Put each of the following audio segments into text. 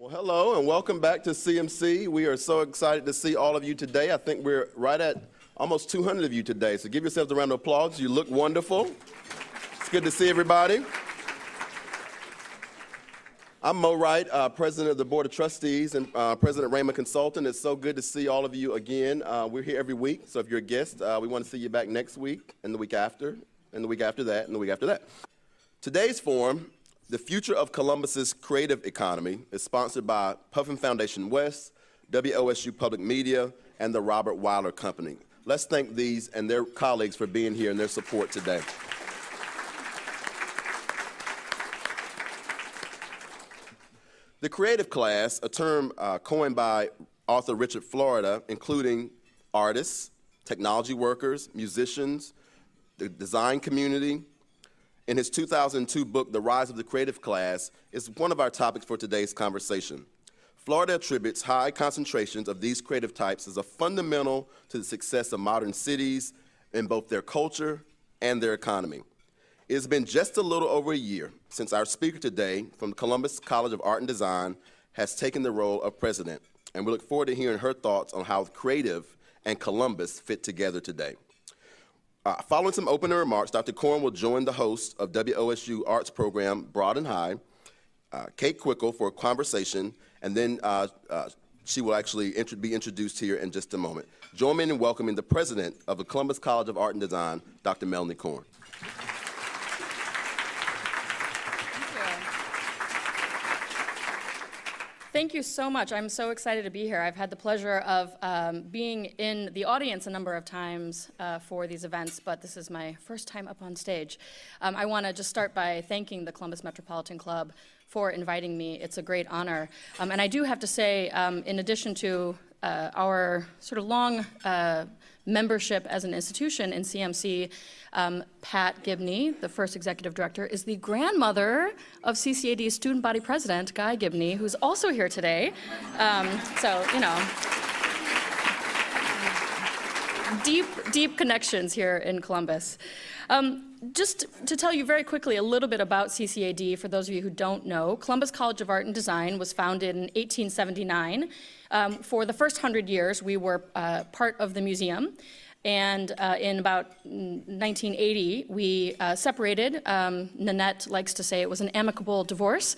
Well, hello and welcome back to CMC. We are so excited to see all of you today. I think we're right at almost 200 of you today, so give yourselves a round of applause. You look wonderful. It's good to see everybody. I'm Mo Wright, President of the Board of Trustees and President Raymond Consultant. It's so good to see all of you again. We're here every week, so if you're a guest, we want to see you back next week and the week after and the week after that and the week after that. Today's forum, The Future of Columbus's Creative Economy, is sponsored by Puffin Foundation West, WOSU Public Media, and the Robert Weiler Company. Let's thank these and their colleagues for being here and their support today. The creative class, a term coined by author Richard Florida, including artists, technology workers, musicians, the design community, in his 2002 book, The Rise of the Creative Class, is one of our topics for today's conversation. Florida attributes high concentrations of these creative types as a fundamental to the success of modern cities in both their culture and their economy. It has been just a little over a year since our speaker today from Columbus College of Art and Design has taken the role of president, and we look forward to hearing her thoughts on how creative and Columbus fit together today. Following some opening remarks, Dr. Korn will join the host of WOSU Arts Program, Broad and High, Kate Quickle, for a conversation, and then she will actually be introduced here in just a moment. Join me in welcoming the president of the Columbus College of Art and Design, Dr. Melanie Korn. Thank you so much. I'm so excited to be here. I've had the pleasure of being in the audience a number of times for these events, but this is my first time up on stage. I want to just start by thanking the Columbus Metropolitan Club for inviting me. It's a great honor. And I do have to say, in addition to our sort of long membership as an institution in CMC, Pat Gibney, the first executive director, is the grandmother of CCAD's student body president, Guy Gibney, who's also here today. So, you know, deep connections here in Columbus. Just to tell you very quickly a little bit about CCAD, for those of you who don't know, Columbus College of Art and Design was founded in 1879. For the first 100 years, we were part of the museum. And in about 1980, we separated. Nanette likes to say it was an amicable divorce.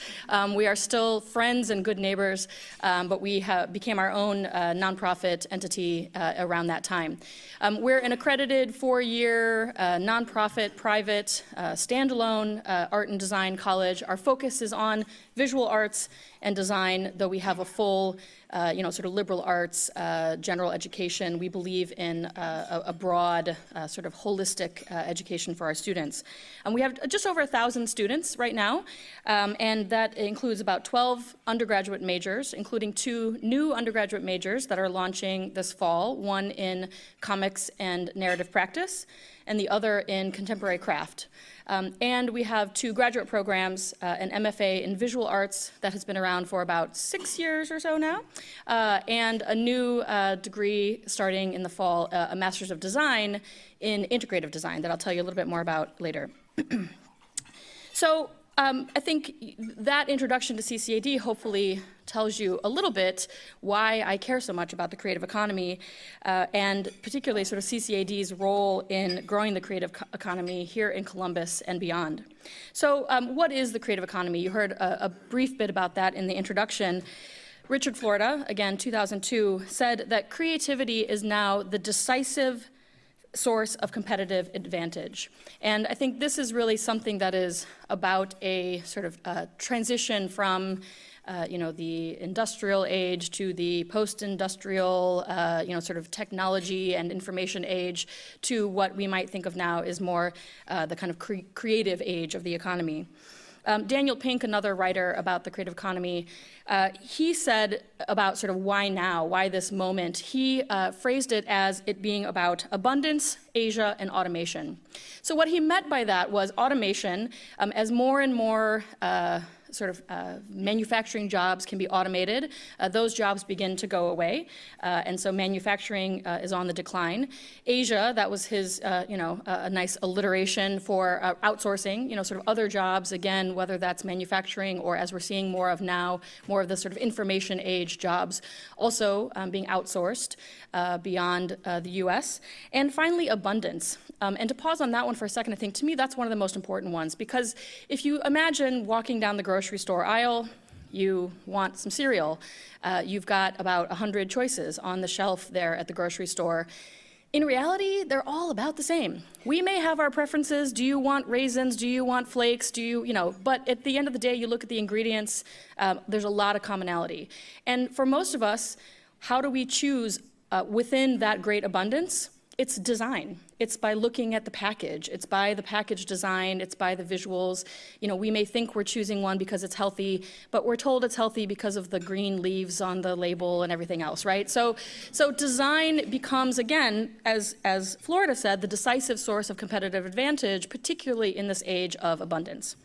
We are still friends and good neighbors, but we became our own nonprofit entity around that time. We're an accredited 4-year nonprofit, private, standalone art and design college. Our focus is on visual arts and design, though we have a full sort of liberal arts, general education. We believe in a broad, sort of holistic education for our students. We have just over 1,000 students right now, and that includes about 12 undergraduate majors, including 2 new undergraduate majors that are launching this fall, one in comics and narrative practice, and the other in contemporary craft. And we have 2 graduate programs, an MFA in visual arts that has been around for about 6 years or so now, and a new degree starting in the fall, a Master's of Design in Integrative Design that I'll tell you a little bit more about later. So I think that introduction to CCAD hopefully tells you a little bit why I care so much about the creative economy, and particularly sort of CCAD's role in growing the creative economy here in Columbus and beyond. So what is the creative economy? You heard a brief bit about that in the introduction. Richard Florida, again, 2002, said that creativity is now the decisive source of competitive advantage. And I think this is really something that is about a sort of transition from the industrial age to the post-industrial, sort of technology and information age to what we might think of now as more the kind of creative age of the economy. Daniel Pink, another writer about the creative economy, he said about sort of why now, why this moment, he phrased it as it being about abundance, Asia, and automation. So what he meant by that was automation, as more and more manufacturing jobs can be automated, those jobs begin to go away, and so manufacturing is on the decline. Asia, that was his, a nice alliteration for outsourcing, sort of other jobs, again, whether that's manufacturing or, as we're seeing more of now, more of the sort of information age jobs also being outsourced beyond the US. And finally, abundance. And to pause on that one for a second, I think to me that's one of the most important ones, because if you imagine walking down the grocery store aisle, you want some cereal. You've got about 100 choices on the shelf there at the grocery store. In reality, they're all about the same. We may have our preferences. Do you want raisins? Do you want flakes? But at the end of the day, you look at the ingredients, there's a lot of commonality. And for most of us, how do we choose within that great abundance? It's design. It's by looking at the package. It's by the package design. It's by the visuals. We may think we're choosing one because it's healthy, but we're told it's healthy because of the green leaves on the label and everything else, right? So design becomes, again, as Florida said, the decisive source of competitive advantage, particularly in this age of abundance.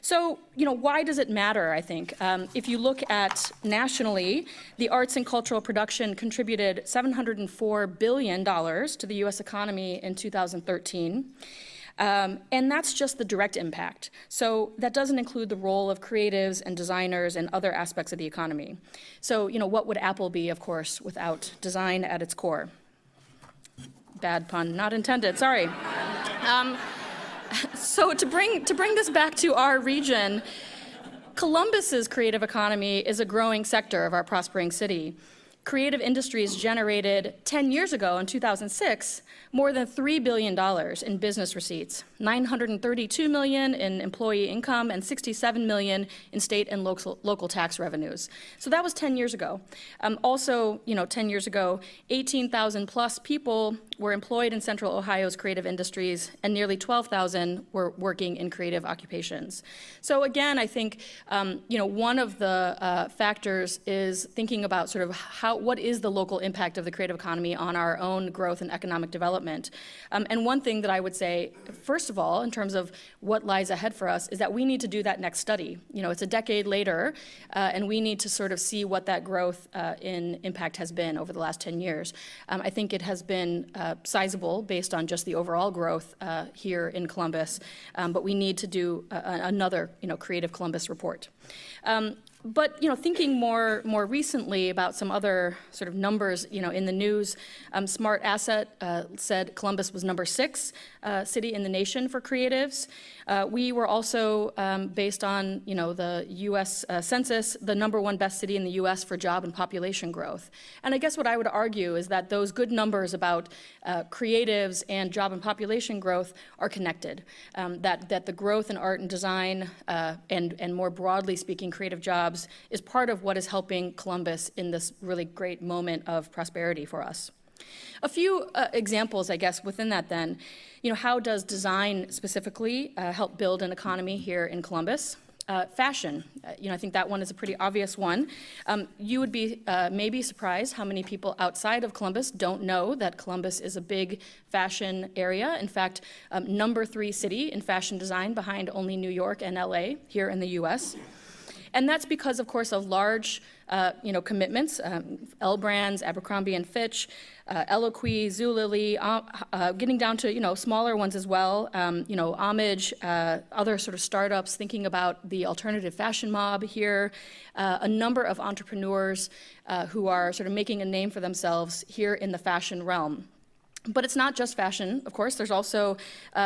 So, why does it matter, I think? If you look at nationally, the arts and cultural production contributed $704 billion to the US economy in 2013. And that's just the direct impact. So that doesn't include the role of creatives and designers and other aspects of the economy. So, what would Apple be, of course, without design at its core? Bad pun, not intended, sorry. So to bring this back to our region, Columbus's creative economy is a growing sector of our prospering city. Creative industries generated 10 years ago, in 2006, more than $3 billion in business receipts, $932 million in employee income, and $67 million in state and local tax revenues. So that was 10 years ago. Also, 10 years ago, 18,000 plus people were employed in Central Ohio's creative industries, and nearly 12,000 were working in creative occupations. So again, I think, one of the factors is thinking about sort of what is the local impact of the creative economy on our own growth and economic development. And one thing that I would say, first of all, in terms of what lies ahead for us, is that we need to do that next study. It's a decade later, and we need to sort of see what that growth in impact has been over the last 10 years. I think it has been sizable based on just the overall growth here in Columbus, but we need to do another, Creative Columbus report. But thinking more recently about some other sort of numbers, in the news, Smart Asset said Columbus was number 6 city in the nation for creatives. We were also, based on the U.S. Census, the number 1 best city in the U.S. for job and population growth. And I guess what I would argue is that those good numbers about creatives and job and population growth are connected. That the growth in art and design and more broadly speaking creative jobs is part of what is helping Columbus in this really great moment of prosperity for us. A few examples, I guess, within that then. How does design specifically help build an economy here in Columbus? Fashion, I think that one is a pretty obvious one. You would be maybe surprised how many people outside of Columbus don't know that Columbus is a big fashion area. In fact, number 3 city in fashion design behind only New York and LA here in the US. And that's because, of course, of large, commitments, L Brands, Abercrombie and Fitch, Eloquii, Zulily, getting down to, smaller ones as well, Homage, other sort of startups thinking about the alternative fashion mob here, a number of entrepreneurs who are sort of making a name for themselves here in the fashion realm. But it's not just fashion, of course. There's also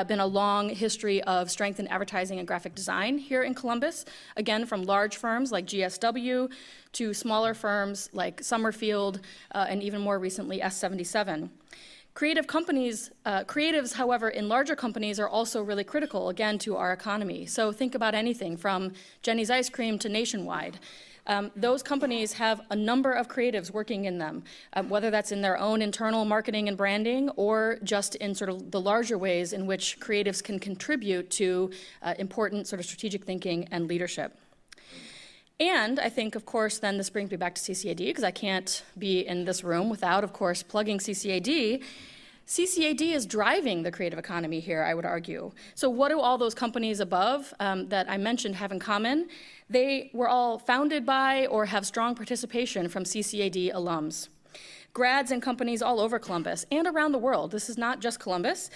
been a long history of strength in advertising and graphic design here in Columbus, again, from large firms like GSW to smaller firms like Summerfield and even more recently S77. Creatives, however, in larger companies are also really critical, again, to our economy. So think about anything from Jenny's Ice Cream to Nationwide. Those companies have a number of creatives working in them, whether that's in their own internal marketing and branding or just in sort of the larger ways in which creatives can contribute to important sort of strategic thinking and leadership. And I think, of course, then this brings me back to CCAD, because I can't be in this room without, of course, plugging CCAD. CCAD is driving the creative economy here, I would argue. So what do all those companies above that I mentioned have in common? They were all founded by or have strong participation from CCAD alums. Grads and companies all over Columbus and around the world. This is not just Columbus.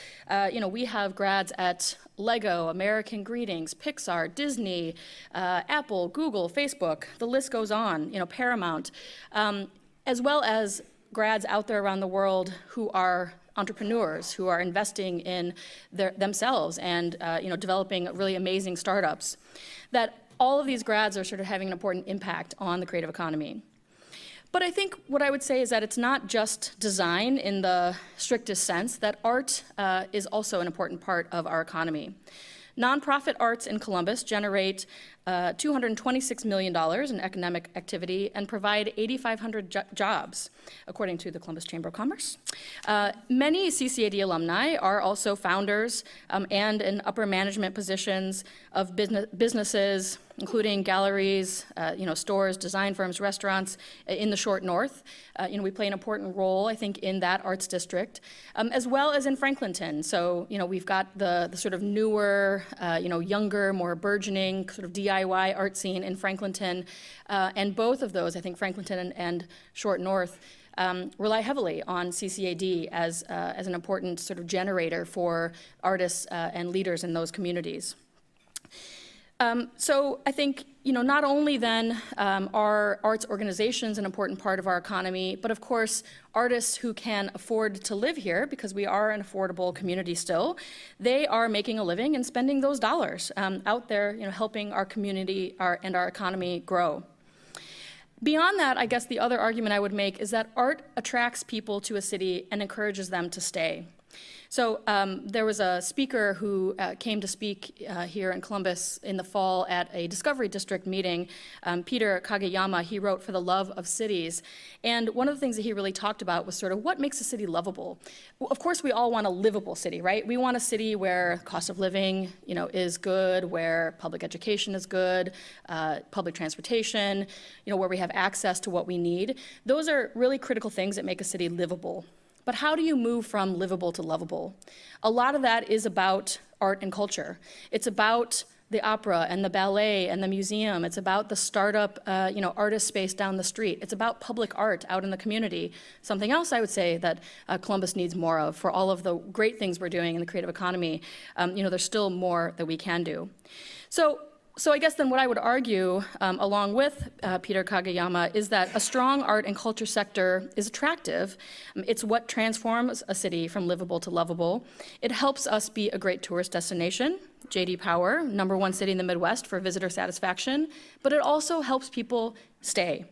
We have grads at Lego, American Greetings, Pixar, Disney, Apple, Google, Facebook, the list goes on, Paramount, as well as grads out there around the world who are entrepreneurs, who are investing in themselves and developing really amazing startups. That all of these grads are sort of having an important impact on the creative economy. But I think what I would say is that it's not just design in the strictest sense, that art is also an important part of our economy. Nonprofit arts in Columbus generate $226 million in economic activity and provide 8,500 jobs, according to the Columbus Chamber of Commerce. Many CCAD alumni are also founders and in upper management positions of businesses, including galleries, stores, design firms, restaurants in the Short North. We play an important role, I think, in that arts district, as well as in Franklinton. So, we've got the sort of newer, younger, more burgeoning sort of DIY art scene in Franklinton. And both of those, I think Franklinton and Short North, rely heavily on CCAD as an important sort of generator for artists and leaders in those communities. So I think, not only then are arts organizations an important part of our economy, but of course, artists who can afford to live here, because we are an affordable community still, they are making a living and spending those dollars out there, helping our community and our economy grow. Beyond that, I guess the other argument I would make is that art attracts people to a city and encourages them to stay. So there was a speaker who came to speak here in Columbus in the fall at a Discovery District meeting, Peter Kageyama. He wrote For the Love of Cities. And one of the things that he really talked about was sort of what makes a city lovable. Well, of course, we all want a livable city, right? We want a city where cost of living, is good, where public education is good, public transportation, where we have access to what we need. Those are really critical things that make a city livable. But how do you move from livable to lovable? A lot of that is about art and culture. It's about the opera and the ballet and the museum. It's about the startup, artist space down the street. It's about public art out in the community. Something else I would say that Columbus needs more of. For all of the great things we're doing in the creative economy, there's still more that we can do. So I guess then what I would argue, along with Peter Kageyama, is that a strong art and culture sector is attractive. It's what transforms a city from livable to lovable. It helps us be a great tourist destination. J.D. Power, #1 city in the Midwest for visitor satisfaction, but it also helps people stay.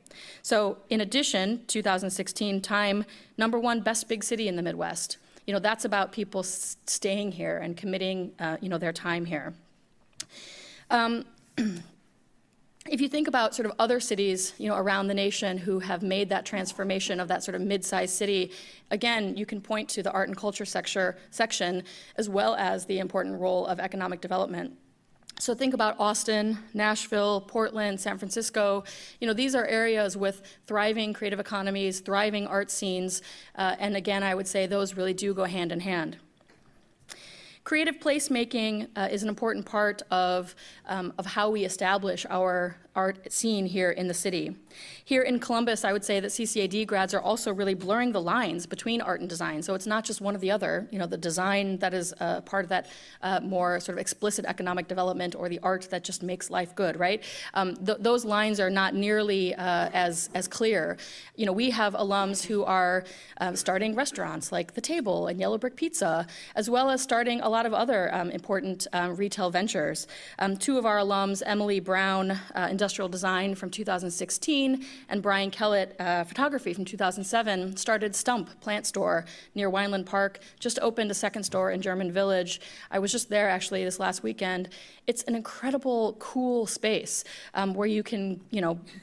So in addition, 2016 Time, #1 best big city in the Midwest. That's about people staying here and committing, their time here. If you think about sort of other cities, around the nation who have made that transformation of that sort of mid-sized city, again, you can point to the art and culture section, as well as the important role of economic development. So think about Austin, Nashville, Portland, San Francisco. These are areas with thriving creative economies, thriving art scenes, and again, I would say those really do go hand in hand. Creative placemaking is an important part of how we establish our art scene here in the city. Here in Columbus, I would say that CCAD grads are also really blurring the lines between art and design. So it's not just one or the other, the design that is part of that more sort of explicit economic development, or the art that just makes life good, right? Those lines are not nearly as clear. We have alums who are starting restaurants like The Table and Yellow Brick Pizza, as well as starting a lot of other important retail ventures. Two of our alums, Emily Brown, Industrial Design from 2016, and Brian Kellett, Photography from 2007, started Stump Plant Store near Wineland Park, just opened a second store in German Village. I was just there actually this last weekend. It's an incredible, cool space where you can,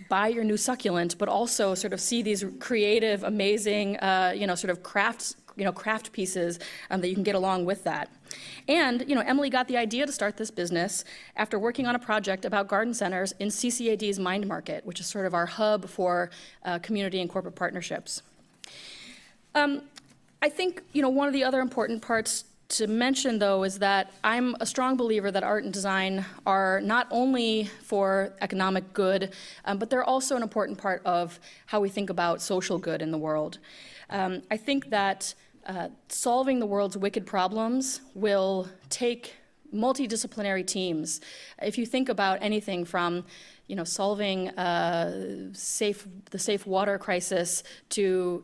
buy your new succulent, but also sort of see these creative, amazing, sort of craft pieces that you can get along with that. And, Emily got the idea to start this business after working on a project about garden centers in CCAD's Mind Market, which is sort of our hub for community and corporate partnerships. I think, one of the other important parts to mention, though, is that I'm a strong believer that art and design are not only for economic good, but they're also an important part of how we think about social good in the world. I think that solving the world's wicked problems will take multidisciplinary teams. If you think about anything from solving the safe water crisis to,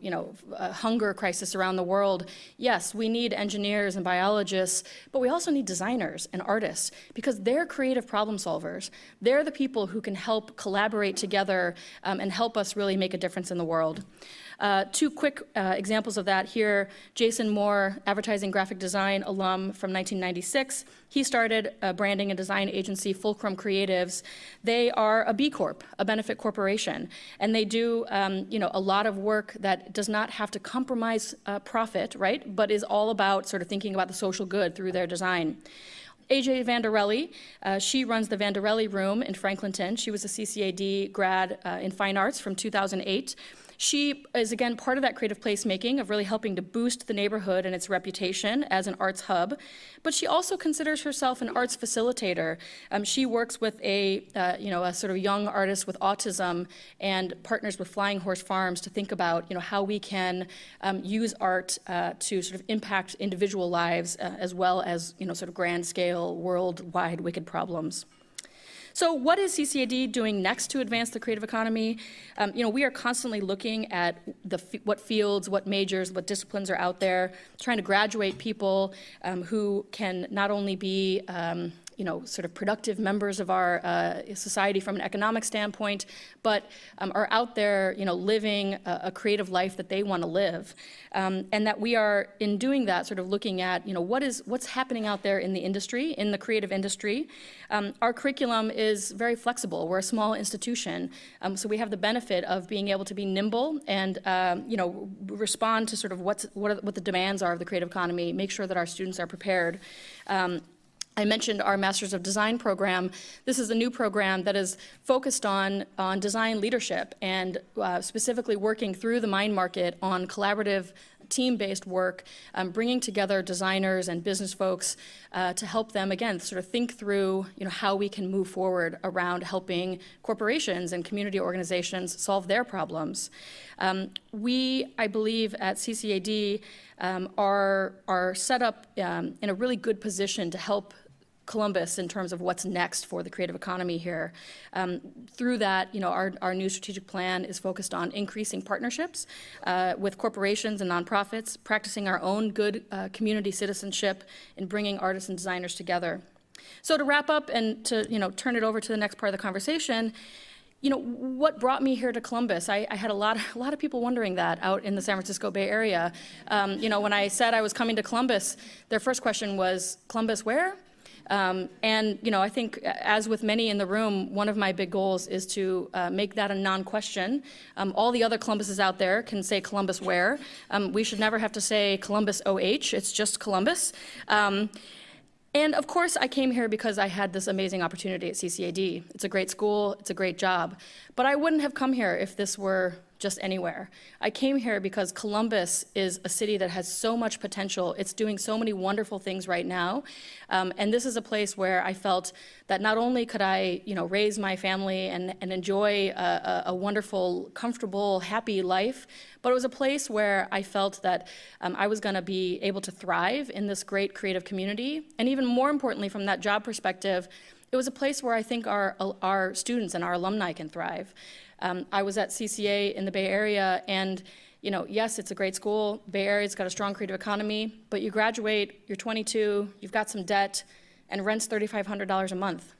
a hunger crisis around the world, yes, we need engineers and biologists, but we also need designers and artists because they're creative problem solvers. They're the people who can help collaborate together and help us really make a difference in the world. Two quick examples of that here. Jason Moore, advertising graphic design alum from 1996. He started a branding and design agency, Fulcrum Creatives. They are a B Corp, a benefit corporation, and they do a lot of work that does not have to compromise profit, right, but is all about sort of thinking about the social good through their design. AJ Vanderelli, she runs the Vanderelli Room in Franklinton. She was a CCAD grad in fine arts from 2008. She is, again, part of that creative placemaking of really helping to boost the neighborhood and its reputation as an arts hub. But she also considers herself an arts facilitator. She works with a sort of young artist with autism and partners with Flying Horse Farms to think about, how we can use art to sort of impact individual lives as well as, sort of grand scale, worldwide wicked problems. So what is CCAD doing next to advance the creative economy? We are constantly looking at what fields, what majors, what disciplines are out there, trying to graduate people who can not only be sort of productive members of our society from an economic standpoint, but are out there, living a creative life that they want to live. And that we are, in doing that, sort of looking at, what's happening out there in the industry, in the creative industry. Our curriculum is very flexible. We're a small institution, so we have the benefit of being able to be nimble and, respond to sort of what the demands are of the creative economy, make sure that our students are prepared. I mentioned our Masters of Design program. This is a new program that is focused on design leadership and specifically working through the mind market on collaborative team-based work, bringing together designers and business folks to help them, again, sort of think through how we can move forward around helping corporations and community organizations solve their problems. We, I believe, at CCAD are set up in a really good position to help Columbus in terms of what's next for the creative economy here. Through that, our new strategic plan is focused on increasing partnerships with corporations and nonprofits, practicing our own good community citizenship, and bringing artists and designers together. So to wrap up and to turn it over to the next part of the conversation, what brought me here to Columbus? I had a lot of people wondering that out in the San Francisco Bay Area. When I said I was coming to Columbus, their first question was, Columbus where? I think, as with many in the room, one of my big goals is to make that a non-question. All the other Columbuses out there can say Columbus where. We should never have to say Columbus OH, it's just Columbus. And of course, I came here because I had this amazing opportunity at CCAD. It's a great school, it's a great job. But I wouldn't have come here if this were just anywhere. I came here because Columbus is a city that has so much potential. It's doing so many wonderful things right now. And this is a place where I felt that not only could I, raise my family and enjoy a wonderful, comfortable, happy life, but it was a place where I felt that I was going to be able to thrive in this great creative community. And even more importantly, from that job perspective, it was a place where I think our students and our alumni can thrive. I was at CCA in the Bay Area, and yes, it's a great school. Bay Area's got a strong creative economy, but you graduate, you're 22, you've got some debt, and rent's $3,500 a month.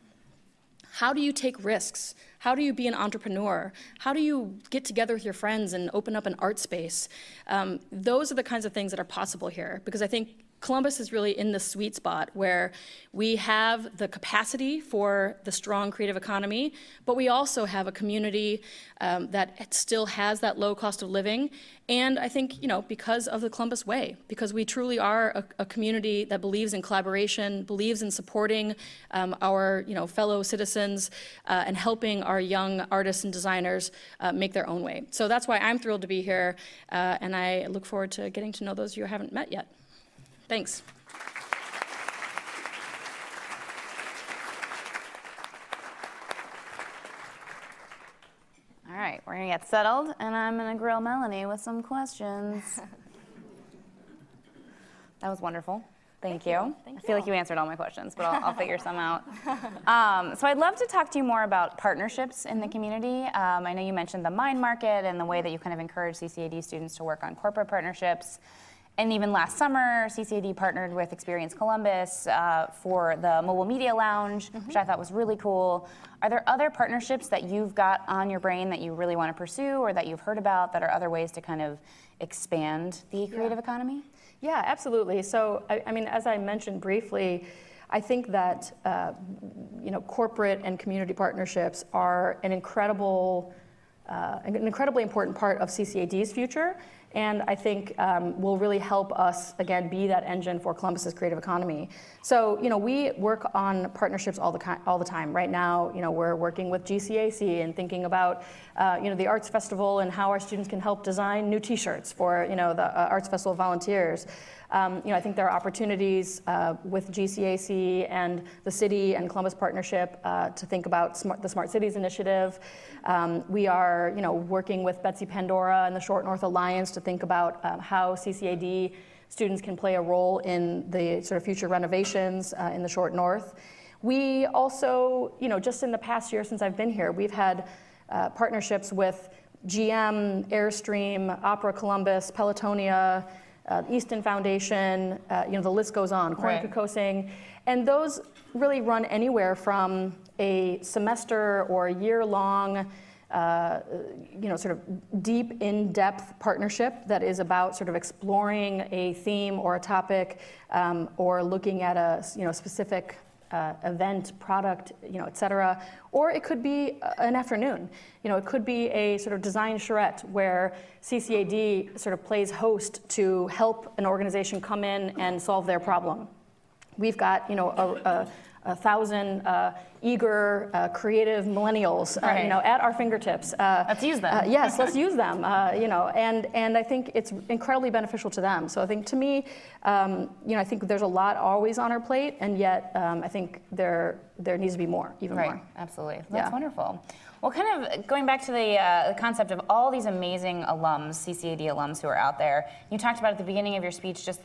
How do you take risks? How do you be an entrepreneur? How do you get together with your friends and open up an art space? Those are the kinds of things that are possible here, because I think Columbus is really in the sweet spot where we have the capacity for the strong creative economy, but we also have a community that still has that low cost of living. And I think, because of the Columbus Way, because we truly are a community that believes in collaboration, believes in supporting our, fellow citizens and helping our young artists and designers make their own way. So that's why I'm thrilled to be here, and I look forward to getting to know those of you I haven't met yet. Thanks. All right, we're gonna get settled, and I'm gonna grill Melanie with some questions. That was wonderful. Thank you. I feel like you answered all my questions, but I'll figure some out. So I'd love to talk to you more about partnerships in the community. I know you mentioned the Mind Market and the way that you kind of encourage CCAD students to work on corporate partnerships. And even last summer, CCAD partnered with Experience Columbus for the Mobile Media Lounge, which I thought was really cool. Are there other partnerships that you've got on your brain that you really want to pursue or that you've heard about that are other ways to kind of expand the creative economy? Yeah, absolutely. So, I mean, as I mentioned briefly, I think that corporate and community partnerships are an incredibly important part of CCAD's future, and I think will really help us, again, be that engine for Columbus's creative economy. So, we work on partnerships all the time. Right now, we're working with GCAC and thinking about, the Arts Festival and how our students can help design new T-shirts for, the Arts Festival volunteers. I think there are opportunities with GCAC and the city and Columbus partnership to think about the Smart Cities Initiative. We are, working with Betsy Pandora and the Short North Alliance to think about how CCAD students can play a role in the sort of future renovations in the Short North. We also, just in the past year since I've been here, we've had partnerships with GM, Airstream, Opera Columbus, Pelotonia, Easton Foundation, the list goes on, Cornucosing, and those really run anywhere from a semester or a year-long, sort of deep, in-depth partnership that is about sort of exploring a theme or a topic, or looking at a specific event, product, et cetera. Or it could be an afternoon. It could be a sort of design charrette where CCAD sort of plays host to help an organization come in and solve their problem. We've got, 1,000 eager, creative millennials, at our fingertips. Let's use them. Yes, let's use them. And I think it's incredibly beneficial to them. So I think to me, I think there's a lot always on our plate, and yet I think there needs to be more, even more. Right, absolutely. That's wonderful. Well, kind of going back to the concept of all these amazing alums, CCAD alums who are out there, you talked about at the beginning of your speech just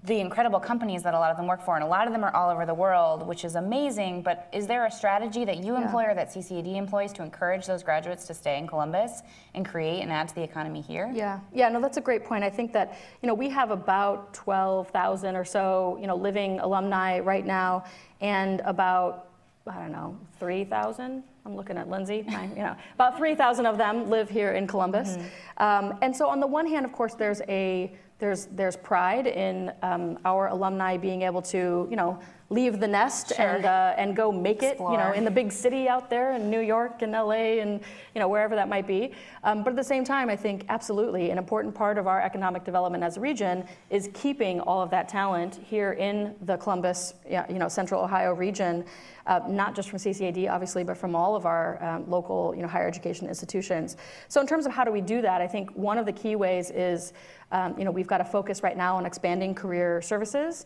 the incredible companies that a lot of them work for, and a lot of them are all over the world, which is amazing, but is there a strategy that you employ or that CCAD employs to encourage those graduates to stay in Columbus and create and add to the economy here? Yeah, no, that's a great point. I think that, we have about 12,000 or so, living alumni right now, and about, 3,000, I'm looking at Lindsay, about 3,000 of them live here in Columbus. And so on the one hand, of course, there's pride in our alumni being able to, leave the nest and go make Explore. it, in the big city out there in New York and LA and, wherever that might be. But at the same time, I think absolutely an important part of our economic development as a region is keeping all of that talent here in the Columbus, Central Ohio region, not just from CCAD, obviously, but from all of our local, higher education institutions. So in terms of how do we do that, I think one of the key ways is, we've got a focus right now on expanding career services.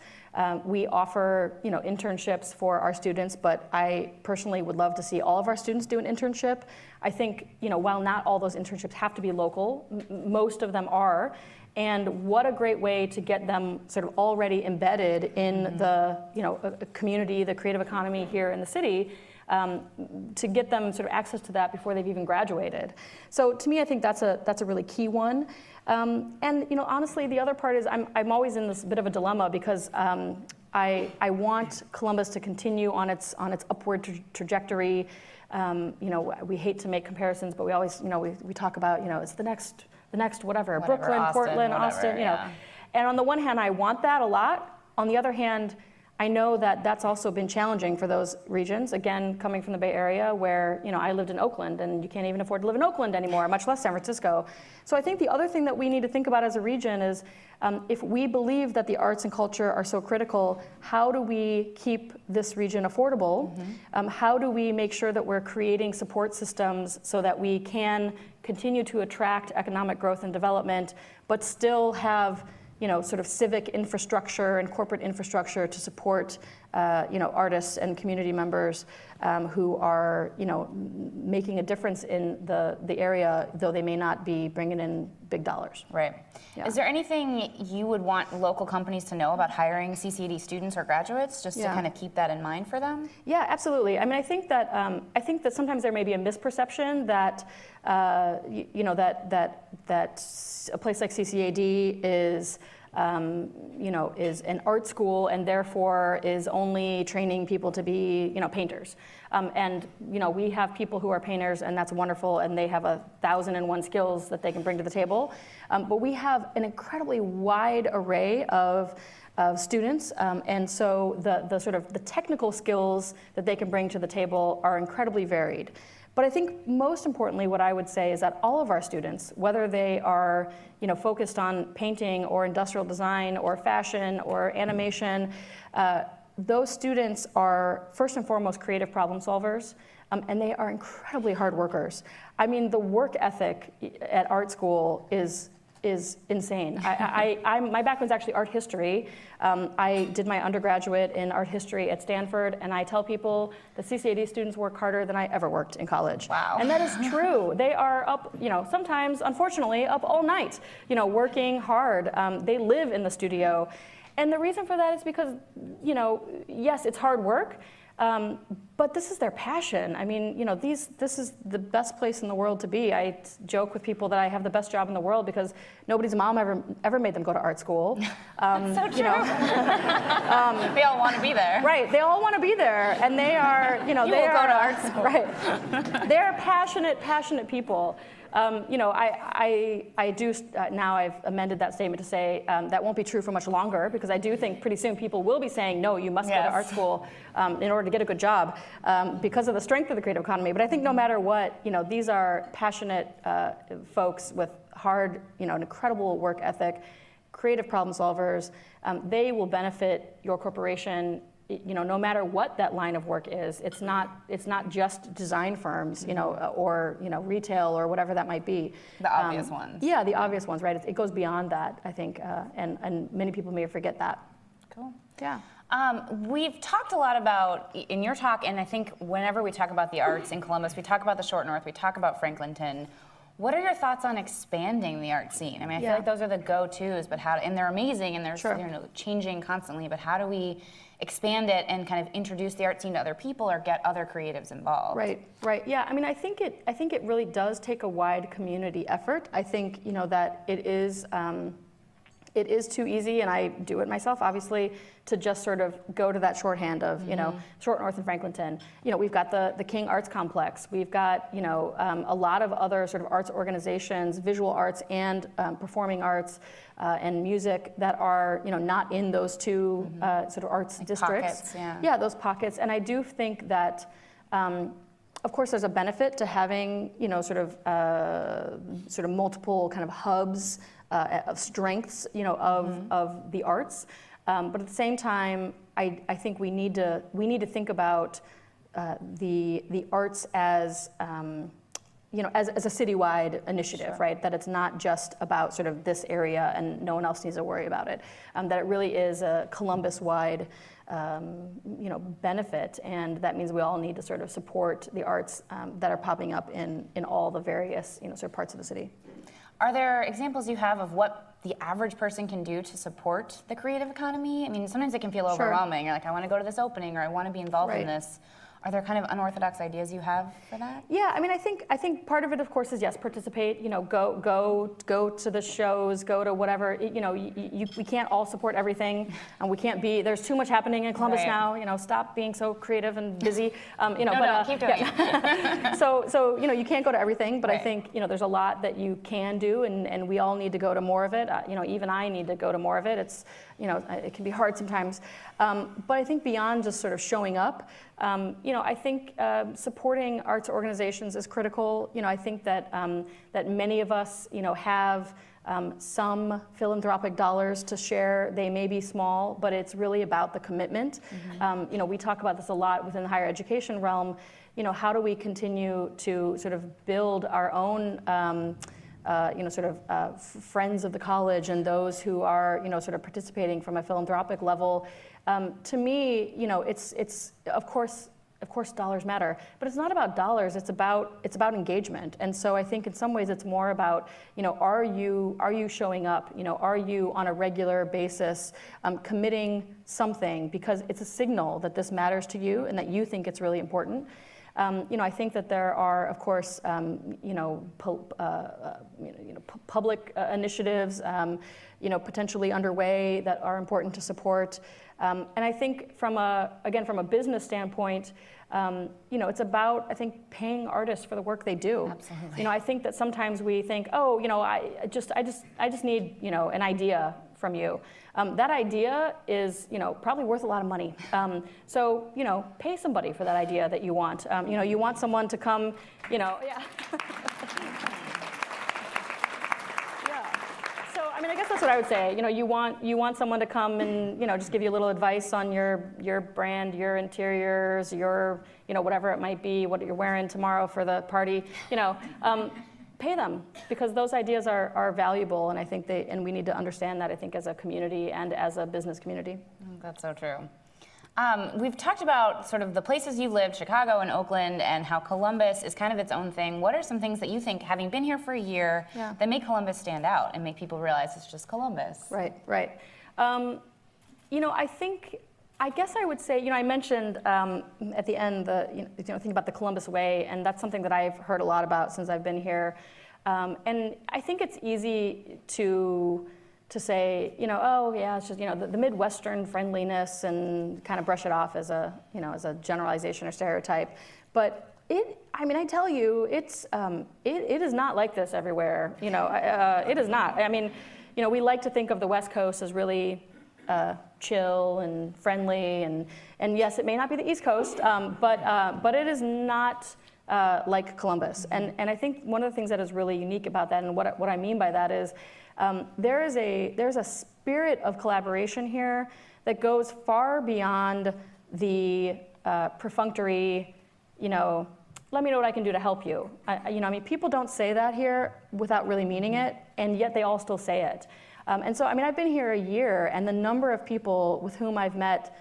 We offer, internships for our students, but I personally would love to see all of our students do an internship. I think, while not all those internships have to be local, most of them are. And what a great way to get them sort of already embedded in the, community, the creative economy here in the city, to get them sort of access to that before they've even graduated. So to me, I think that's a really key one. And honestly, the other part is I'm always in this bit of a dilemma because I want Columbus to continue on its upward trajectory. We hate to make comparisons, but we always we talk about it's the next whatever Brooklyn, Austin, Portland, whatever, Austin, yeah. And on the one hand, I want that a lot. On the other hand, I know that that's also been challenging for those regions. Again, coming from the Bay Area, where I lived in Oakland, and you can't even afford to live in Oakland anymore, much less San Francisco. So I think the other thing that we need to think about as a region is, if we believe that the arts and culture are so critical, how do we keep this region affordable? How do we make sure that we're creating support systems so that we can continue to attract economic growth and development, but still have sort of civic infrastructure and corporate infrastructure to support, artists and community members who are, making a difference in the area, though they may not be bringing in big dollars. Right. Yeah. Is there anything you would want local companies to know about hiring CCAD students or graduates, just to kind of keep that in mind for them? Yeah, absolutely. I mean, I think that sometimes there may be a misperception that, that a place like CCAD is an art school and therefore is only training people to be, painters. And we have people who are painters, and that's wonderful, and they have 1,001 skills that they can bring to the table. But we have an incredibly wide array of students, and so the sort of the technical skills that they can bring to the table are incredibly varied. But I think most importantly, what I would say is that all of our students, whether they are focused on painting or industrial design or fashion or animation, those students are first and foremost creative problem solvers, and they are incredibly hard workers. I mean, the work ethic at art school is insane. My background's actually art history. I did my undergraduate in art history at Stanford, and I tell people the CCAD students work harder than I ever worked in college. Wow. And that is true. They are up, sometimes, unfortunately, up all night, working hard. They live in the studio. And the reason for that is because, yes, it's hard work, but this is their passion. I mean, this is the best place in the world to be. I joke with people that I have the best job in the world because nobody's mom ever made them go to art school. That's so true. They all want to be there. Right, they all want to be there, and they are, You will go to art school. Right, they're passionate people. I do, now I've amended that statement to say that won't be true for much longer, because I do think pretty soon people will be saying, no, you must go to art school in order to get a good job because of the strength of the creative economy. But I think no matter what, these are passionate folks with hard, an incredible work ethic, creative problem solvers. They will benefit your corporation no matter what that line of work is. It's not just design firms, or retail or whatever that might be. The obvious ones. Yeah, the obvious ones, right? It goes beyond that, I think, and many people may forget that. Cool. Yeah. We've talked a lot about, in your talk, and I think whenever we talk about the arts in Columbus, we talk about the Short North, we talk about Franklinton. What are your thoughts on expanding the art scene? I mean, I feel like those are the go-tos, but and they're amazing, and they're changing constantly, but how do we expand it and kind of introduce the art scene to other people or get other creatives involved? Right. Yeah. I mean, I think it really does take a wide community effort. I think that it is too easy, and I do it myself, obviously, to just sort of go to that shorthand of Short North and Franklinton. We've got the King Arts Complex. We've got a lot of other sort of arts organizations, visual arts and performing arts and music that are not in those two sort of arts districts. Pockets, those pockets. And I do think that. Of course, there's a benefit to having, sort of multiple kind of hubs of strengths, of the arts. But at the same time, I think we need to think about the arts as as a citywide initiative, right? That it's not just about sort of this area and no one else needs to worry about it. That it really is a Columbus-wide benefit, and that means we all need to sort of support the arts that are popping up in all the various sort of parts of the city. Are there examples you have of what the average person can do to support the creative economy? I mean, sometimes it can feel overwhelming. You're like, I want to go to this opening, or I want to be involved in this. Are there kind of unorthodox ideas you have for that? Yeah, I mean, I think part of it, of course, is yes, participate. Go to the shows, go to whatever. We can't all support everything, and we can't be. There's too much happening in Columbus now. Stop being so creative and busy. No, keep doing it. So you can't go to everything, but I think there's a lot that you can do, and we all need to go to more of it. Even I need to go to more of it. It's it can be hard sometimes, but I think beyond just sort of showing up. I think supporting arts organizations is critical. I think that many of us, have some philanthropic dollars to share. They may be small, but it's really about the commitment. We talk about this a lot within the higher education realm. How do we continue to sort of build our own friends of the college and those who are, sort of participating from a philanthropic level. To me, it's of course dollars matter, but it's not about dollars. It's about engagement. And so I think in some ways it's more about, are you showing up? Are you on a regular basis committing something because it's a signal that this matters to you and that you think it's really important. I think that there are, of course, public initiatives, potentially underway that are important to support. And I think from a business standpoint, it's about, I think, paying artists for the work they do. Absolutely. I think that sometimes we think, I just need, an idea from you. That idea is, probably worth a lot of money. So, pay somebody for that idea that you want. You want someone to come, yeah. I mean, I guess that's what I would say. You want someone to come and just give you a little advice on your brand, your interiors, your whatever it might be, what you're wearing tomorrow for the party. Pay them because those ideas are valuable, and I think we need to understand that. I think as a community and as a business community. That's so true. We've talked about sort of the places you've lived, Chicago and Oakland, and how Columbus is kind of its own thing. What are some things that you think, having been here for a year, that make Columbus stand out and make people realize it's just Columbus? Right. I guess I would say, I mentioned at the end think about the Columbus Way, and that's something that I've heard a lot about since I've been here. And I think it's easy to say, it's just, the Midwestern friendliness and kind of brush it off as a generalization or stereotype. But I tell you, it is not like this everywhere. It is not. I mean, we like to think of the West Coast as really chill and friendly, and yes, it may not be the East Coast, but it is not like Columbus. And I think one of the things that is really unique about that, and what I mean by that is, there's a spirit of collaboration here that goes far beyond the perfunctory, let me know what I can do to help you. People don't say that here without really meaning it, and yet they all still say it. And so, I've been here a year, and the number of people with whom I've met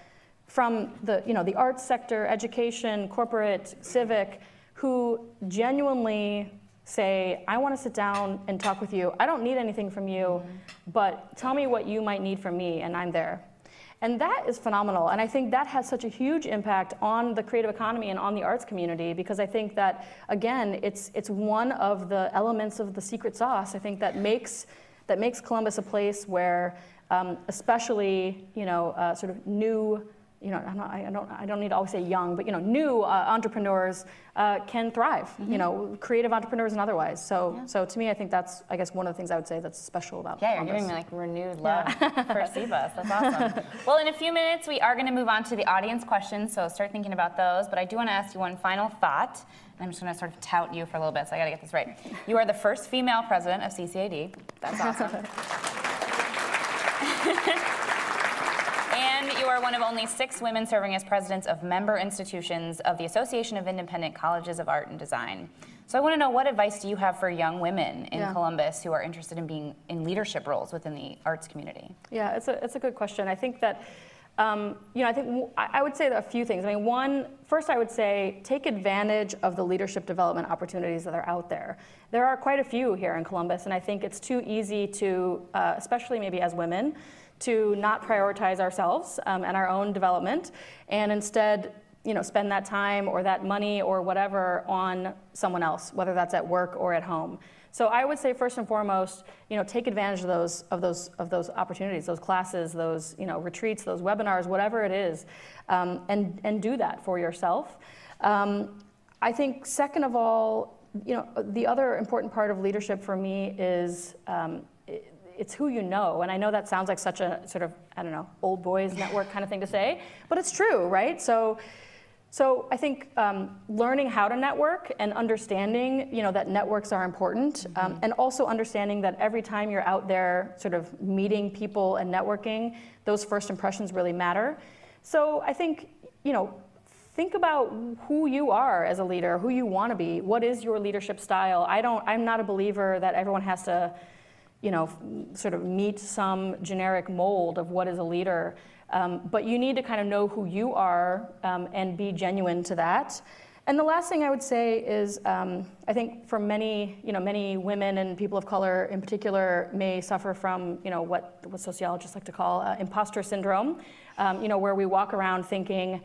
from the arts sector, education, corporate, civic, who genuinely say, I want to sit down and talk with you. I don't need anything from you, but tell me what you might need from me, and I'm there. And that is phenomenal. And I think that has such a huge impact on the creative economy and on the arts community, because I think that, again, it's one of the elements of the secret sauce, I think, that makes Columbus a place where, especially, sort of new, I don't need to always say young, but new entrepreneurs can thrive. Creative entrepreneurs and otherwise. So to me, I think that's, I guess, one of the things I would say that's special about Columbus. You're giving me renewed love for CBUS. That's awesome. Well, in a few minutes, we are going to move on to the audience questions. So start thinking about those. But I do want to ask you one final thought. And I'm just going to sort of tout you for a little bit, so I got to get this right. You are the first female president of CCAD. That's awesome. And you are one of only 6 women serving as presidents of member institutions of the Association of Independent Colleges of Art and Design. So I want to know, what advice do you have for young women in Columbus who are interested in being in leadership roles within the arts community? Yeah, it's a good question. I think that I would say a few things. First I would say take advantage of the leadership development opportunities that are out there. There are quite a few here in Columbus, and I think it's too easy to, especially maybe as women, to not prioritize ourselves and our own development, and instead spend that time or that money or whatever on someone else, whether that's at work or at home. So I would say first and foremost, take advantage of those opportunities, those classes, those retreats, those webinars, whatever it is, and do that for yourself. I think second of all, the other important part of leadership for me is it's who you know. And I know that sounds like such a sort of, old boys network kind of thing to say, but it's true, right? So I think learning how to network and understanding, that networks are important, and also understanding that every time you're out there sort of meeting people and networking, those first impressions really matter. So I think, think about who you are as a leader, who you want to be. What is your leadership style? I'm not a believer that everyone has to, sort of meet some generic mold of what is a leader. But you need to kind of know who you are and be genuine to that. And the last thing I would say is, I think for many women and people of color in particular may suffer from, what sociologists like to call imposter syndrome, where we walk around thinking,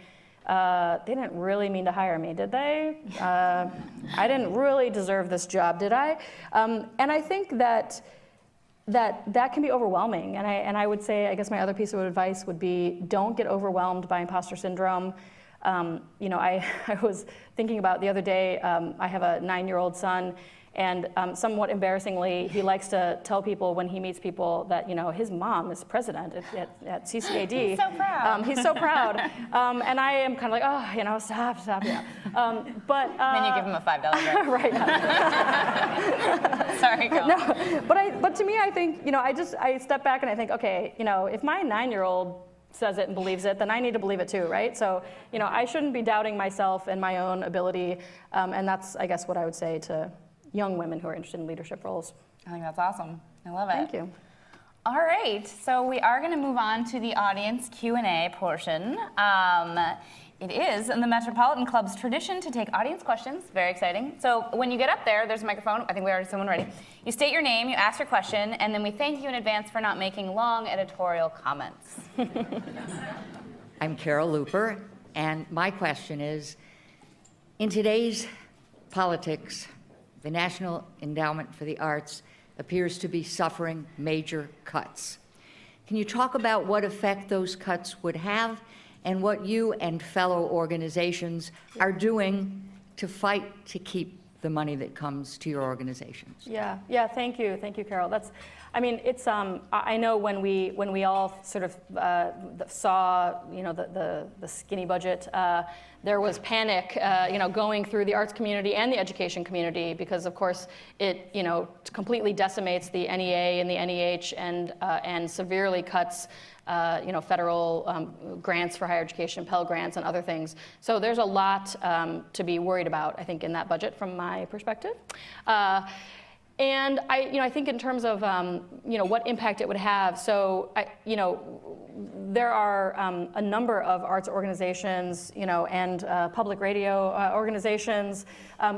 they didn't really mean to hire me, did they? I didn't really deserve this job, did I? And I think that can be overwhelming. And I would say, I guess my other piece of advice would be, don't get overwhelmed by imposter syndrome. I was thinking about the other day, I have a 9-year-old son, and somewhat embarrassingly, he likes to tell people when he meets people that, his mom is president at CCAD. He's so proud. He's so proud. And I am kind of like, stop. But then you give him a $5 bill. Right. Sorry, go. No, but to me, I think, I step back and I think, okay, if my 9-year-old says it and believes it, then I need to believe it too, right? So, I shouldn't be doubting myself and my own ability, and that's, I guess, what I would say to young women who are interested in leadership roles. I think that's awesome. I love it. Thank you. All right, so we are going to move on to the audience Q&A portion. It is in the Metropolitan Club's tradition to take audience questions. Very exciting. So when you get up there, there's a microphone. I think we already have someone ready. You state your name, you ask your question, and then we thank you in advance for not making long editorial comments. I'm Carol Looper, and my question is, in today's politics, the National Endowment for the Arts appears to be suffering major cuts. Can you talk about what effect those cuts would have and what you and fellow organizations are doing to fight to keep the money that comes to your organizations? Yeah, thank you, Carol. It's, I know when we all sort of saw, the skinny budget, there was panic, going through the arts community and the education community because, of course, it, completely decimates the NEA and the NEH and severely cuts, federal grants for higher education, Pell Grants, and other things. So there's a lot to be worried about, I think, in that budget from my perspective. And I think in terms of, what impact it would have. So, there are a number of arts organizations, and public radio organizations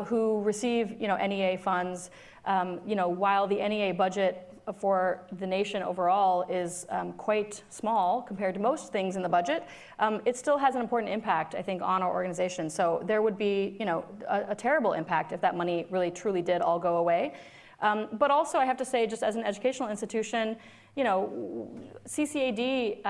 who receive, NEA funds. While the NEA budget for the nation overall is quite small compared to most things in the budget, it still has an important impact, I think, on our organization. So there would be, a terrible impact if that money really truly did all go away. But also, I have to say, just as an educational institution, CCAD,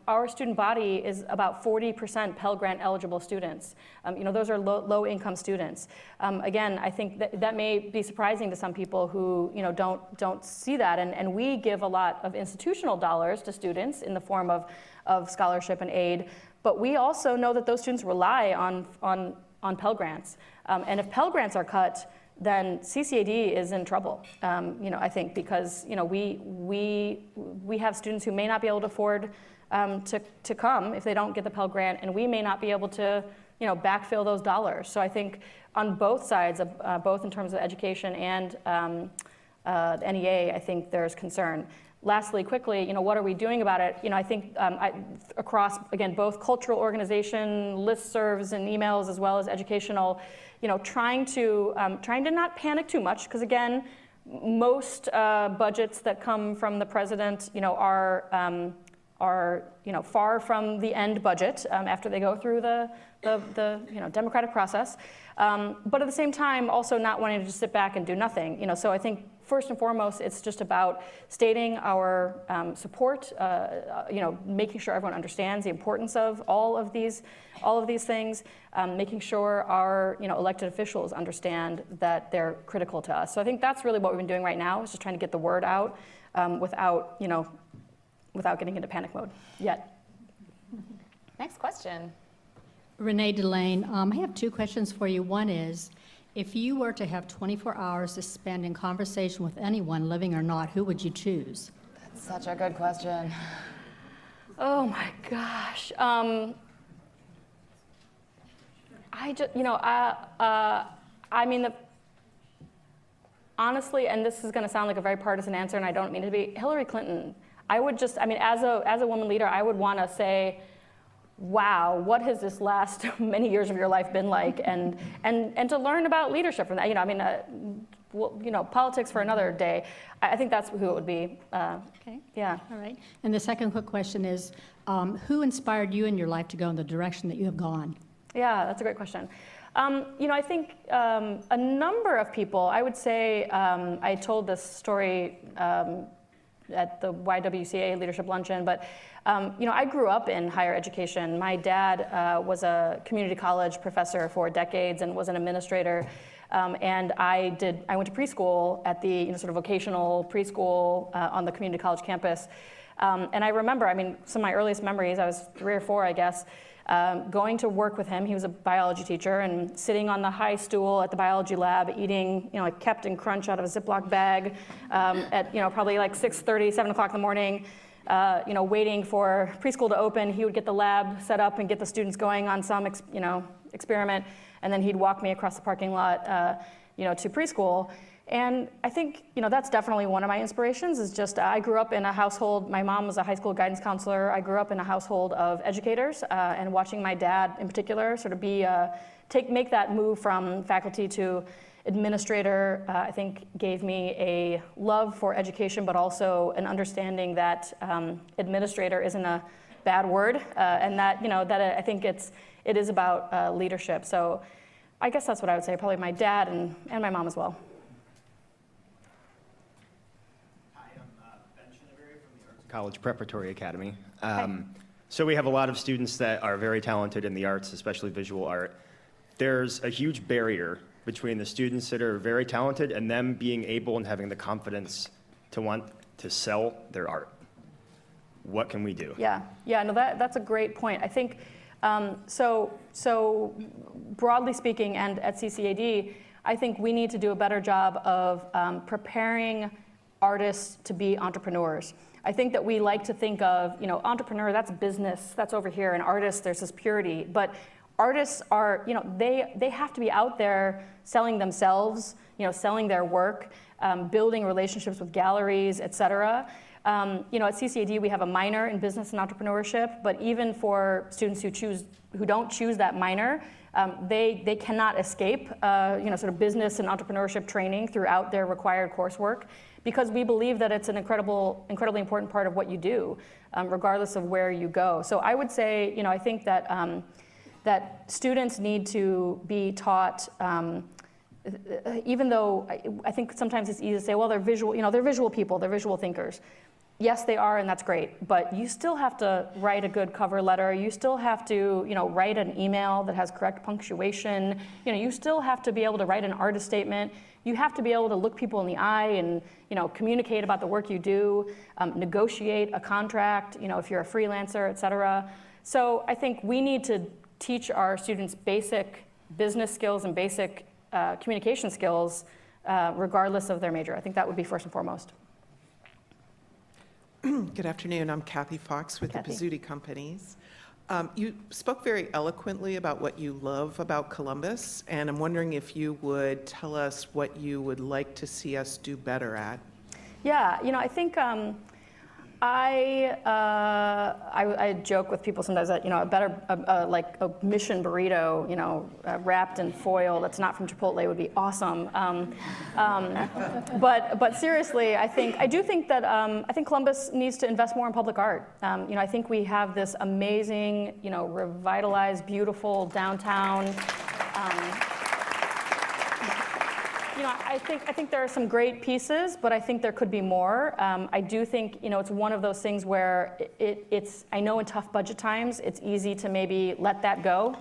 our student body is about 40% Pell Grant eligible students. Those are low-income students. Again, I think that may be surprising to some people who don't see that. And we give a lot of institutional dollars to students in the form of scholarship and aid. But we also know that those students rely on Pell Grants. And if Pell Grants are cut, then CCAD is in trouble, I think, because we have students who may not be able to afford to come if they don't get the Pell Grant, and we may not be able to backfill those dollars. So I think on both sides, both in terms of education and the NEA, I think there's concern. Lastly, quickly, what are we doing about it? I think across, again, both cultural organization listservs and emails as well as educational, trying to not panic too much, because again, most budgets that come from the president, are are far from the end budget after they go through the democratic process, but at the same time also not wanting to just sit back and do nothing. So I think first and foremost it's just about stating our support, making sure everyone understands the importance of all of these things, making sure our elected officials understand that they're critical to us. So I think that's really what we've been doing right now, is just trying to get the word out without getting into panic mode yet. Next question. Renee Delane, I have two questions for you. One is, if you were to have 24 hours to spend in conversation with anyone, living or not, who would you choose? That's such a good question. Oh my gosh. Honestly, and this is going to sound like a very partisan answer, and I don't mean it to be, Hillary Clinton. I would just, as a woman leader, I would want to say, wow, what has this last many years of your life been like? And to learn about leadership from that. Politics for another day. I think that's who it would be. Okay. Yeah. All right. And the second quick question is, who inspired you in your life to go in the direction that you have gone? Yeah, that's a great question. I think a number of people, I would say, I told this story at the YWCA Leadership Luncheon, but I grew up in higher education. My dad was a community college professor for decades and was an administrator, and I went to preschool at the sort of vocational preschool on the community college campus, and I remember, some of my earliest memories, I was 3 or 4, I guess, going to work with him. He was a biology teacher, and sitting on the high stool at the biology lab, eating, like Captain Crunch out of a Ziploc bag at, probably like 6:30, 7 o'clock in the morning, waiting for preschool to open. He would get the lab set up and get the students going on some, experiment, and then he'd walk me across the parking lot, to preschool. And I think, that's definitely one of my inspirations, is just, I grew up in a household, my mom was a high school guidance counselor. I grew up in a household of educators, and watching my dad in particular sort of make that move from faculty to administrator, I think gave me a love for education, but also an understanding that administrator isn't a bad word, and that, I think it is about leadership. So I guess that's what I would say, probably my dad and my mom as well. College Preparatory Academy. So we have a lot of students that are very talented in the arts, especially visual art. There's a huge barrier between the students that are very talented and them being able and having the confidence to want to sell their art. What can we do? Yeah, no, that's a great point. I think, so broadly speaking, and at CCAD, I think we need to do a better job of preparing artists to be entrepreneurs. I think that we like to think of, entrepreneur, that's business, that's over here, and artists, there's this purity. But artists are, they have to be out there selling themselves, selling their work, building relationships with galleries, et cetera. At CCAD, we have a minor in business and entrepreneurship, but even for students who don't choose that minor, they cannot escape, sort of business and entrepreneurship training throughout their required coursework, because we believe that it's an incredibly important part of what you do, regardless of where you go. So I would say, I think that that students need to be taught, even though I think sometimes it's easy to say, well, they're visual, they're visual people, they're visual thinkers. Yes, they are, and that's great, but you still have to write a good cover letter. You still have to, write an email that has correct punctuation. You still have to be able to write an artist statement. You have to be able to look people in the eye and, communicate about the work you do, negotiate a contract, if you're a freelancer, et cetera. So I think we need to teach our students basic business skills and basic communication skills, regardless of their major. I think that would be first and foremost. Good afternoon. I'm Kathy Fox with the Pizzuti Companies. You spoke very eloquently about what you love about Columbus, and I'm wondering if you would tell us what you would like to see us do better at. Yeah, I think I joke with people sometimes that, like a mission burrito, wrapped in foil that's not from Chipotle would be awesome. But seriously, I think Columbus needs to invest more in public art. I think we have this amazing, revitalized, beautiful downtown. I think there are some great pieces, but I think there could be more. I do think, it's one of those things where it's, I know in tough budget times, it's easy to maybe let that go,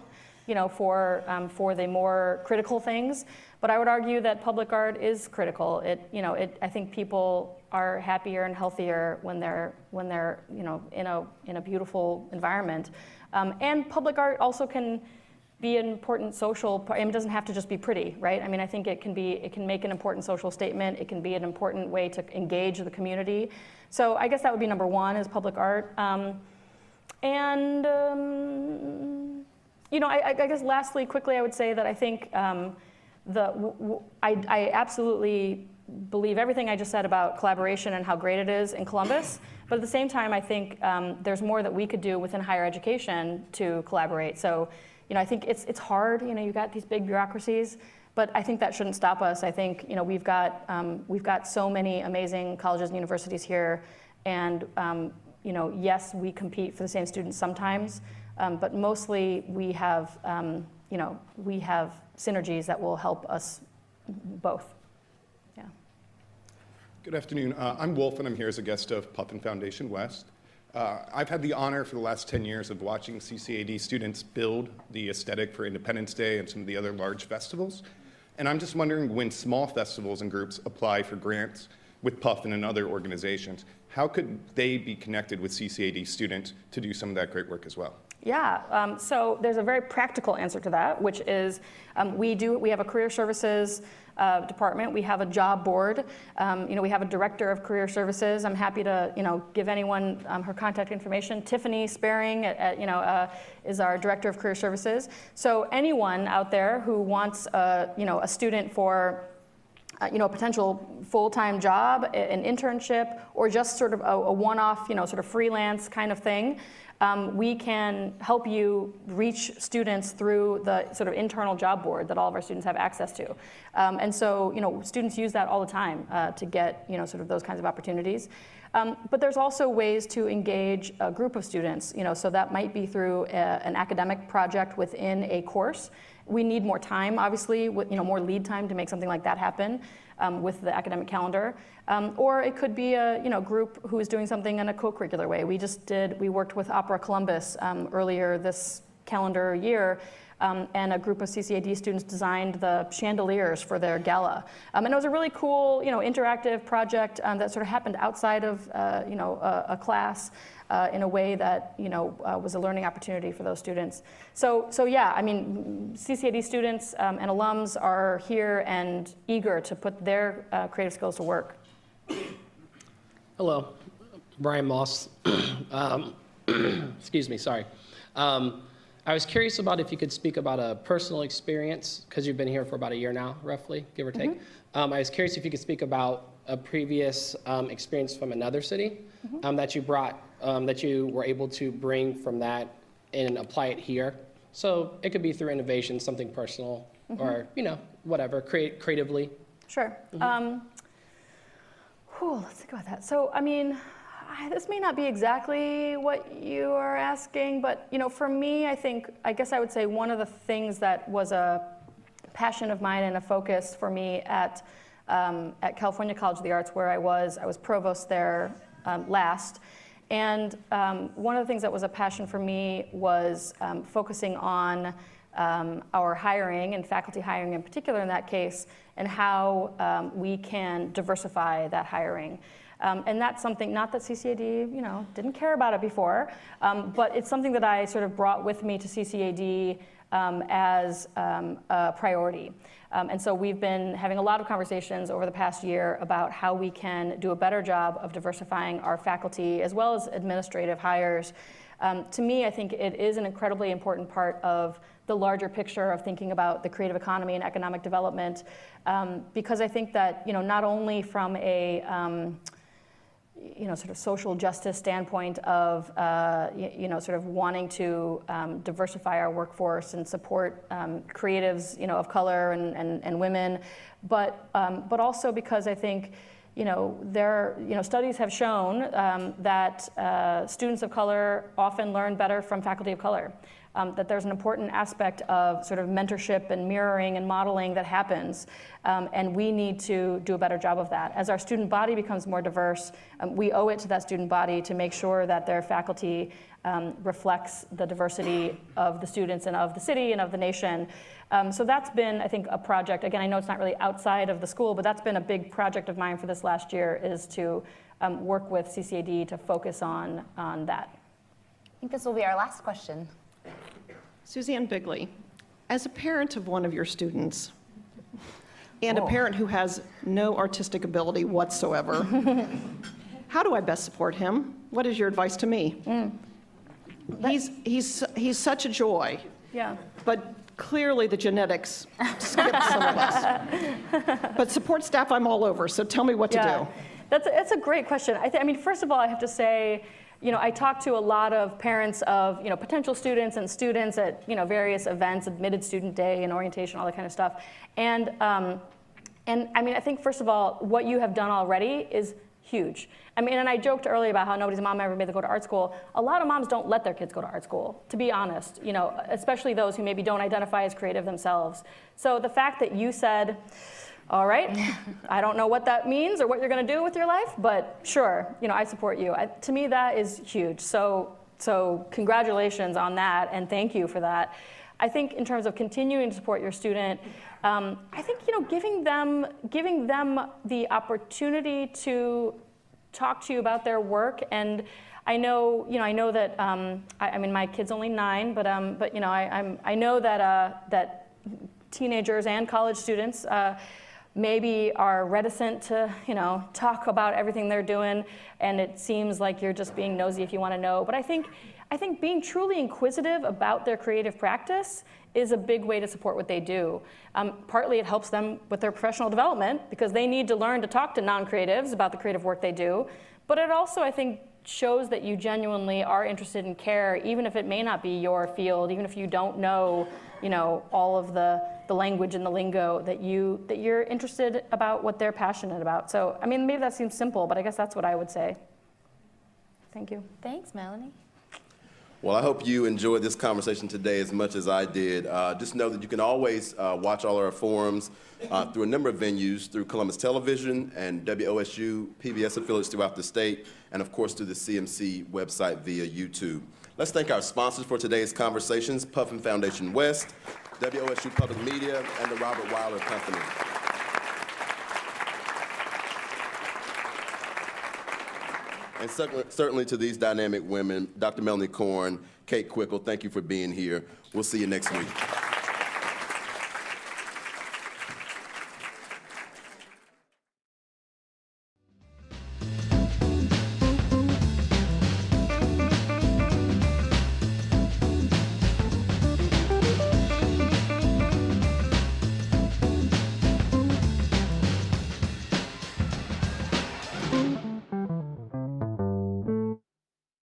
for the more critical things. But I would argue that public art is critical. I think people are happier and healthier when they're in a beautiful environment. And public art also can be an important social part. It doesn't have to just be pretty, right? I think it can make an important social statement. It can be an important way to engage the community. So I guess that would be number one, is public art. I guess lastly, quickly, I would say that I think I absolutely believe everything I just said about collaboration and how great it is in Columbus. But at the same time, I think there's more that we could do within higher education to collaborate. So, I think it's hard. You've got these big bureaucracies, but I think that shouldn't stop us. I think we've got so many amazing colleges and universities here, and yes, we compete for the same students sometimes, but mostly we have synergies that will help us both. Yeah. Good afternoon. I'm Wolf, and I'm here as a guest of Puffin Foundation West. I've had the honor for the last 10 years of watching CCAD students build the aesthetic for Independence Day and some of the other large festivals. And I'm just wondering, when small festivals and groups apply for grants with Puffin and other organizations, how could they be connected with CCAD students to do some of that great work as well? Yeah, so there's a very practical answer to that, which is we have a career services department. We have a job board. We have a director of career services. I'm happy to, give anyone her contact information. Tiffany Sparing is our director of career services. So anyone out there who wants, a student for a potential full-time job, an internship, or just sort of a one-off, sort of freelance kind of thing, we can help you reach students through the sort of internal job board that all of our students have access to. And so, students use that all the time to get, sort of those kinds of opportunities. But there's also ways to engage a group of students, so that might be through an academic project within a course. We need more time, obviously, more lead time to make something like that happen with the academic calendar. Or it could be a group who is doing something in a co-curricular way. We worked with Opera Columbus earlier this calendar year, and a group of CCAD students designed the chandeliers for their gala. And it was a really cool, interactive project that sort of happened outside of, a class in a way that, was a learning opportunity for those students. So yeah, CCAD students and alums are here and eager to put their creative skills to work. Hello, Brian Moss. Excuse me, sorry. I was curious about if you could speak about a personal experience, because you've been here for about a year now, roughly, give or take. I was curious if you could speak about a previous experience from another city that you brought, that you were able to bring from that and apply it here. So it could be through innovation, something personal, or whatever, creatively. Sure. Let's think about that. So, this may not be exactly what you are asking, but for me, I guess I would say one of the things that was a passion of mine and a focus for me at California College of the Arts, where I was provost there last. And one of the things that was a passion for me was focusing on our hiring, and faculty hiring in particular in that case, and how we can diversify that hiring. And that's something, not that CCAD, didn't care about it before, but it's something that I sort of brought with me to CCAD as a priority. And so we've been having a lot of conversations over the past year about how we can do a better job of diversifying our faculty as well as administrative hires. To me, I think it is an incredibly important part of the larger picture of thinking about the creative economy and economic development, because I think that, not only from a sort of social justice standpoint of, sort of wanting to diversify our workforce and support creatives, of color and women, but also because I think, studies have shown that students of color often learn better from faculty of color. That there's an important aspect of sort of mentorship and mirroring and modeling that happens, and we need to do a better job of that. As our student body becomes more diverse, we owe it to that student body to make sure that their faculty reflects the diversity of the students and of the city and of the nation. So that's been, I think, a project. Again, I know it's not really outside of the school, but that's been a big project of mine for this last year, is to work with CCAD to focus on that. I think this will be our last question. Suzanne Bigley, as a parent of one of your students, and a parent who has no artistic ability whatsoever, how do I best support him? What is your advice to me? He's such a joy. Yeah. But clearly the genetics skip some of us. But support staff, I'm all over, so tell me what to do. That's a great question. I mean, first of all, I have to say, I talk to a lot of parents of, potential students and students at, various events, Admitted Student Day and orientation, all that kind of stuff. And I mean, I think, first of all, what you have done already is huge. I mean, and I joked earlier about how nobody's mom ever made them go to art school. A lot of moms don't let their kids go to art school, to be honest, especially those who maybe don't identify as creative themselves. So the fact that you said, all right, I don't know what that means or what you're going to do with your life, but sure, I support you. To me, that is huge. So congratulations on that, and thank you for that. I think in terms of continuing to support your student, I think giving them the opportunity to talk to you about their work. And I know that I mean, my kid's only 9, but I know that teenagers and college students maybe are reticent to, talk about everything they're doing, and it seems like you're just being nosy if you want to know. But I think being truly inquisitive about their creative practice is a big way to support what they do. Partly it helps them with their professional development, because they need to learn to talk to non-creatives about the creative work they do. But it also, I think, shows that you genuinely are interested and care, even if it may not be your field, even if you don't know, all of the language and the lingo, that you're interested about what they're passionate about. So, I mean, maybe that seems simple, but I guess that's what I would say. Thank you. Thanks, Melanie. Well, I hope you enjoyed this conversation today as much as I did. Just know that you can always watch all our forums through a number of venues, through Columbus Television and WOSU PBS affiliates throughout the state, and of course through the CMC website via YouTube. Let's thank our sponsors for today's conversations, Puffin Foundation West, WOSU Public Media, and the Robert Weiler Company. And certainly to these dynamic women, Dr. Melanie Korn, Kate Quickle, thank you for being here. We'll see you next week.